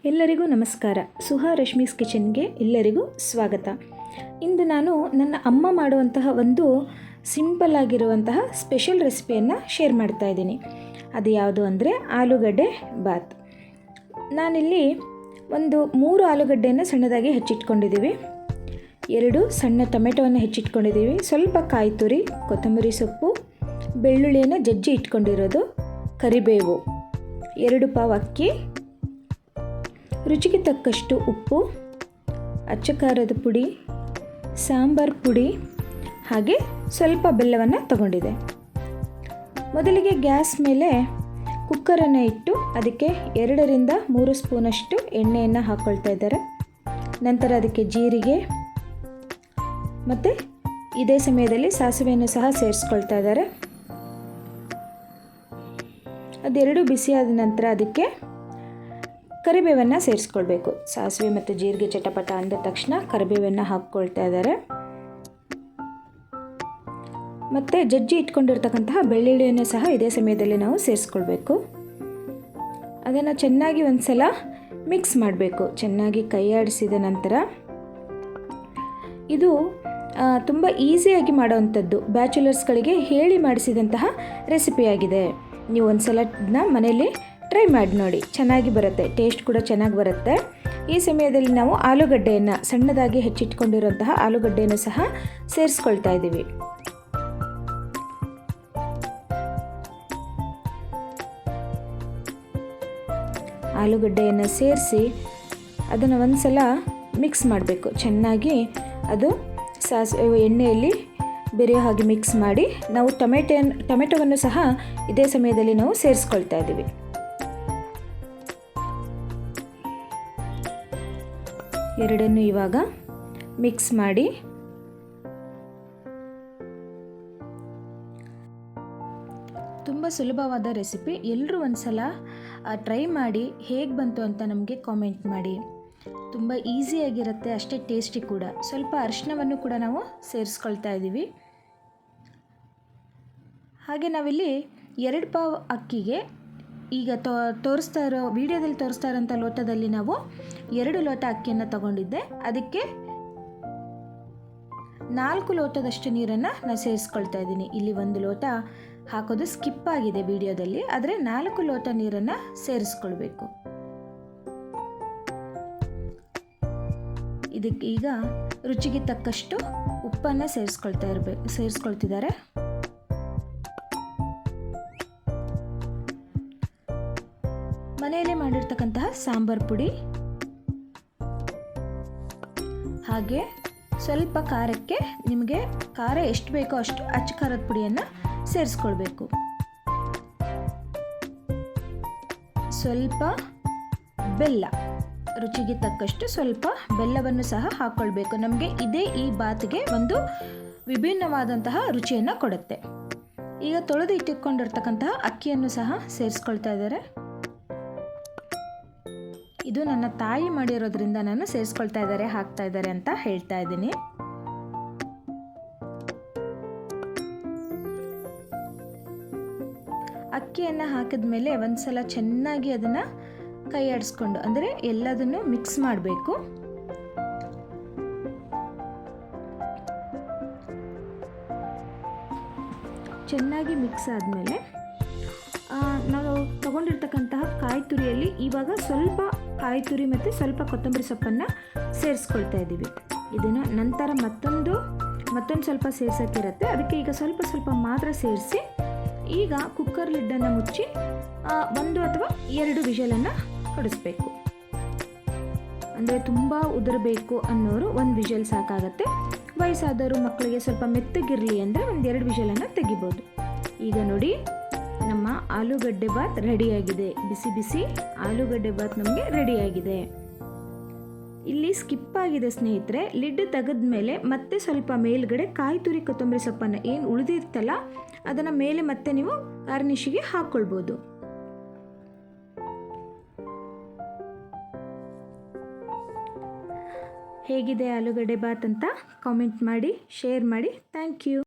ಎಲ್ಲರಿಗೂ ನಮಸ್ಕಾರ. ಸುಹಾ ರಶ್ಮೀಸ್ ಕಿಚನ್ಗೆ ಎಲ್ಲರಿಗೂ ಸ್ವಾಗತ. ಇಂದು ನಾನು ನನ್ನ ಅಮ್ಮ ಮಾಡುವಂತಹ ಒಂದು ಸಿಂಪಲ್ ಆಗಿರುವಂತಹ ಸ್ಪೆಷಲ್ ರೆಸಿಪಿಯನ್ನು ಶೇರ್ ಮಾಡ್ತಾ ಇದ್ದೀನಿ. ಅದು ಯಾವುದು ಅಂದರೆ ಆಲೂಗಡ್ಡೆ ಬಾತ್. ನಾನಿಲ್ಲಿ ಒಂದು 3 ಆಲೂಗಡ್ಡೆಯನ್ನು ಸಣ್ಣದಾಗಿ ಹೆಚ್ಚಿಟ್ಕೊಂಡಿದ್ದೀವಿ, 2 ಸಣ್ಣ ಟೊಮೆಟೊವನ್ನು ಹೆಚ್ಚಿಟ್ಕೊಂಡಿದ್ದೀವಿ, ಸ್ವಲ್ಪ ಕಾಯಿ ತುರಿ, ಕೊತ್ತಂಬರಿ ಸೊಪ್ಪು, ಬೆಳ್ಳುಳ್ಳಿಯನ್ನು ಜಜ್ಜಿ ಇಟ್ಕೊಂಡಿರೋದು, ಕರಿಬೇವು, 2 ಪಾವ್ ಅಕ್ಕಿ, ರುಚಿಗೆ ತಕ್ಕಷ್ಟು ಉಪ್ಪು, ಅಚ್ಚ ಖಾರದ ಪುಡಿ, ಸಾಂಬಾರ್ ಪುಡಿ, ಹಾಗೆ ಸ್ವಲ್ಪ ಬೆಲ್ಲವನ್ನು ತಗೊಂಡಿದೆ. ಮೊದಲಿಗೆ ಗ್ಯಾಸ್ ಮೇಲೆ ಕುಕ್ಕರನ್ನು ಇಟ್ಟು ಅದಕ್ಕೆ 2ರಿಂದ 3 ಸ್ಪೂನಷ್ಟು ಎಣ್ಣೆಯನ್ನು ಹಾಕ್ಕೊಳ್ತಾ ಇದ್ದಾರೆ. ನಂತರ ಅದಕ್ಕೆ ಜೀರಿಗೆ ಮತ್ತು ಇದೇ ಸಮಯದಲ್ಲಿ ಸಾಸಿವೆಯನ್ನು ಸಹ ಸೇರಿಸ್ಕೊಳ್ತಾ ಇದ್ದಾರೆ. ಅದೆರಡು ಬಿಸಿಯಾದ ನಂತರ ಅದಕ್ಕೆ ಕರಿಬೇವನ್ನು ಸೇರಿಸ್ಕೊಳ್ಬೇಕು. ಸಾಸಿವೆ ಮತ್ತು ಜೀರಿಗೆ ಚಟಪಟ ಅಂದ ತಕ್ಷಣ ಕರಿಬೇವನ್ನು ಹಾಕ್ಕೊಳ್ತಾ ಇದ್ದಾರೆ. ಮತ್ತು ಜಜ್ಜಿ ಇಟ್ಕೊಂಡಿರ್ತಕ್ಕಂತಹ ಬೆಳ್ಳುಳ್ಳಿಯನ್ನು ಸಹ ಇದೇ ಸಮಯದಲ್ಲಿ ನಾವು ಸೇರಿಸ್ಕೊಳ್ಬೇಕು. ಅದನ್ನು ಚೆನ್ನಾಗಿ ಒಂದು ಸಲ ಮಿಕ್ಸ್ ಮಾಡಬೇಕು. ಚೆನ್ನಾಗಿ ಕೈ ಆಡಿಸಿದ ನಂತರ ಇದು ತುಂಬ ಈಸಿಯಾಗಿ ಮಾಡೋವಂಥದ್ದು, ಬ್ಯಾಚುಲರ್ಸ್ಗಳಿಗೆ ಹೇಳಿ ಮಾಡಿಸಿದಂತಹ ರೆಸಿಪಿಯಾಗಿದೆ. ನೀವು ಒಂದು ಸಲ ಮನೆಯಲ್ಲಿ ಟ್ರೈ ಮಾಡಿ ನೋಡಿ, ಚೆನ್ನಾಗಿ ಬರುತ್ತೆ, ಟೇಸ್ಟ್ ಕೂಡ ಚೆನ್ನಾಗಿ ಬರುತ್ತೆ. ಈ ಸಮಯದಲ್ಲಿ ನಾವು ಆಲೂಗಡ್ಡೆಯನ್ನು ಸಣ್ಣದಾಗಿ ಹೆಚ್ಚಿಟ್ಕೊಂಡಿರುವಂತಹ ಆಲೂಗಡ್ಡೆಯನ್ನು ಸಹ ಸೇರಿಸ್ಕೊಳ್ತಾ ಇದ್ದೀವಿ. ಆಲೂಗಡ್ಡೆಯನ್ನು ಸೇರಿಸಿ ಅದನ್ನು ಒಂದು ಸಲ ಮಿಕ್ಸ್ ಮಾಡಬೇಕು. ಚೆನ್ನಾಗಿ ಅದು ಎಣ್ಣೆಯಲ್ಲಿ ಬೆರೆಯೋ ಹಾಗೆ ಮಿಕ್ಸ್ ಮಾಡಿ ನಾವು ಟೊಮೆಟೊವನ್ನು ಸಹ ಇದೇ ಸಮಯದಲ್ಲಿ ನಾವು ಸೇರಿಸ್ಕೊಳ್ತಾ ಇದ್ದೀವಿ. ಎರಡನ್ನು ಇವಾಗ ಮಿಕ್ಸ್ ಮಾಡಿ ತುಂಬ ಸುಲಭವಾದ ರೆಸಿಪಿ. ಎಲ್ಲರೂ ಒಂದು ಸಲ ಟ್ರೈ ಮಾಡಿ ಹೇಗೆ ಬಂತು ಅಂತ ನಮಗೆ ಕಾಮೆಂಟ್ ಮಾಡಿ. ತುಂಬ ಈಸಿಯಾಗಿರುತ್ತೆ, ಅಷ್ಟೇ ಟೇಸ್ಟಿ ಕೂಡ. ಸ್ವಲ್ಪ ಅರಿಶಿನವನ್ನು ಕೂಡ ನಾವು ಸೇರಿಸ್ಕೊಳ್ತಾ ಇದ್ದೀವಿ. ಹಾಗೆ ನಾವಿಲ್ಲಿ 2 ಪಾವ್ ಅಕ್ಕಿಗೆ ಈಗ ತೋರಿಸ್ತಾ ಇರೋ ವಿಡಿಯೋದಲ್ಲಿ ತೋರಿಸ್ತಾ ಇರೋಂಥ ಲೋಟದಲ್ಲಿ ನಾವು 2 ಲೋಟ ಅಕ್ಕಿಯನ್ನು ತಗೊಂಡಿದ್ದೆ. ಅದಕ್ಕೆ 4 ಲೋಟದಷ್ಟು ನೀರನ್ನು ನಾನು ಸೇರಿಸ್ಕೊಳ್ತಾ ಇದ್ದೀನಿ. ಇಲ್ಲಿ 1 ಲೋಟ ಹಾಕೋದು ಸ್ಕಿಪ್ ಆಗಿದೆ ವಿಡಿಯೋದಲ್ಲಿ, ಆದರೆ 4 ಲೋಟ ನೀರನ್ನು ಸೇರಿಸ್ಕೊಳ್ಬೇಕು. ಇದಕ್ಕೆ ಈಗ ರುಚಿಗೆ ತಕ್ಕಷ್ಟು ಉಪ್ಪನ್ನು ಸೇರಿಸ್ಕೊಳ್ತಿದ್ದಾರೆ. ಮನೆಯಲ್ಲೇ ಮಾಡಿರ್ತಕ್ಕಂತಹ ಸಾಂಬಾರ್ ಪುಡಿ, ಹಾಗೆ ಸ್ವಲ್ಪ ಖಾರಕ್ಕೆ ನಿಮಗೆ ಖಾರ ಎಷ್ಟು ಬೇಕೋ ಅಷ್ಟು ಅಚ್ಚ ಖಾರದ ಪುಡಿಯನ್ನು ಸೇರಿಸ್ಕೊಳ್ಬೇಕು. ಸ್ವಲ್ಪ ಬೆಲ್ಲ, ರುಚಿಗೆ ತಕ್ಕಷ್ಟು ಸ್ವಲ್ಪ ಬೆಲ್ಲವನ್ನು ಸಹ ಹಾಕ್ಕೊಳ್ಬೇಕು. ನಮಗೆ ಈ ಬಾತ್ಗೆ ಒಂದು ವಿಭಿನ್ನವಾದಂತಹ ರುಚಿಯನ್ನು ಕೊಡುತ್ತೆ. ಈಗ ತೊಳೆದು ಇಟ್ಟುಕೊಂಡಿರ್ತಕ್ಕಂತಹ ಅಕ್ಕಿಯನ್ನು ಸಹ ಸೇರಿಸ್ಕೊಳ್ತಾ ಇದ್ದಾರೆ. ಇದು ನನ್ನ ತಾಯಿ ಮಾಡಿರೋದ್ರಿಂದ ನಾನು ಹಾಕ್ತಾ ಇದ್ದಾರೆ ಅಂತ ಹೇಳ್ತಾ ಇದ್ದೀನಿ. ಅಕ್ಕಿಯನ್ನು ಹಾಕಿದ ಮೇಲೆ ಒಂದ್ಸಲ ಚೆನ್ನಾಗಿ ಅದನ್ನು ಕೈ ಆಡಿಸ್ಕೊಂಡು, ಅಂದರೆ ಎಲ್ಲದನ್ನು ಮಿಕ್ಸ್ ಮಾಡಬೇಕು. ಚೆನ್ನಾಗಿ ಮಿಕ್ಸ್ ಆದಮೇಲೆ ನಾವು ತಗೊಂಡಿರ್ತಕ್ಕಂತಹ ಕಾಯಿ ತುರಿಯಲ್ಲಿ ಇವಾಗ ಸ್ವಲ್ಪ ಕಾಯಿ ತುರಿ ಮತ್ತು ಸ್ವಲ್ಪ ಕೊತ್ತಂಬರಿ ಸೊಪ್ಪನ್ನು ಸೇರಿಸ್ಕೊಳ್ತಾ ಇದ್ದೀವಿ. ಇದನ್ನು ನಂತರ ಮತ್ತೊಂದು ಸ್ವಲ್ಪ ಸೇರ್ಸೋಕ್ಕಿರುತ್ತೆ, ಅದಕ್ಕೆ ಈಗ ಸ್ವಲ್ಪ ಮಾತ್ರ ಸೇರಿಸಿ ಈಗ ಕುಕ್ಕರ್ ಲಿಡ್ಡನ್ನು ಮುಚ್ಚಿ 1 ಅಥವಾ 2 ವಿಷಲನ್ನು ಹೊಡಿಸ್ಬೇಕು. ಅಂದರೆ ತುಂಬ ಉದುರಬೇಕು ಅನ್ನೋರು 1 ವಿಷಲ್ ಸಾಕಾಗತ್ತೆ. ವಯಸ್ಸಾದವರು ಮಕ್ಕಳಿಗೆ ಸ್ವಲ್ಪ ಮೆತ್ತಗಿರಲಿ ಅಂದರೆ 1-2 ವಿಷಲನ್ನು ತೆಗಿಬೋದು. ಈಗ ನೋಡಿ, ನಮ್ಮ ಆಲೂಗಡ್ಡೆ ಬಾತ್ ರೆಡಿಯಾಗಿದೆ. ಬಿಸಿ ಬಿಸಿ ಆಲೂಗಡ್ಡೆ ಬಾತ್ ನಮಗೆ ರೆಡಿಯಾಗಿದೆ. ಇಲ್ಲಿ ಸ್ಕಿಪ್ ಆಗಿದೆ ಸ್ನೇಹಿತರೆ, ಲಿಡ್ ತೆಗೆದ ಮೇಲೆ ಮತ್ತೆ ಸ್ವಲ್ಪ ಮೇಲ್ಗಡೆ ಕಾಯಿ ತುರಿ ಕೊತ್ತಂಬರಿ ಸೊಪ್ಪನ್ನು ಏನು ಉಳಿದಿರ್ತಲ್ಲ ಅದನ್ನು ಮೇಲೆ ಮತ್ತೆ ನೀವು ಗಾರ್ನಿಷಿಗೆ ಹಾಕ್ಕೊಳ್ಬೋದು. ಹೇಗಿದೆ ಆಲೂಗಡ್ಡೆ ಬಾತ್ ಅಂತ ಕಾಮೆಂಟ್ ಮಾಡಿ, ಶೇರ್ ಮಾಡಿ. Thank you.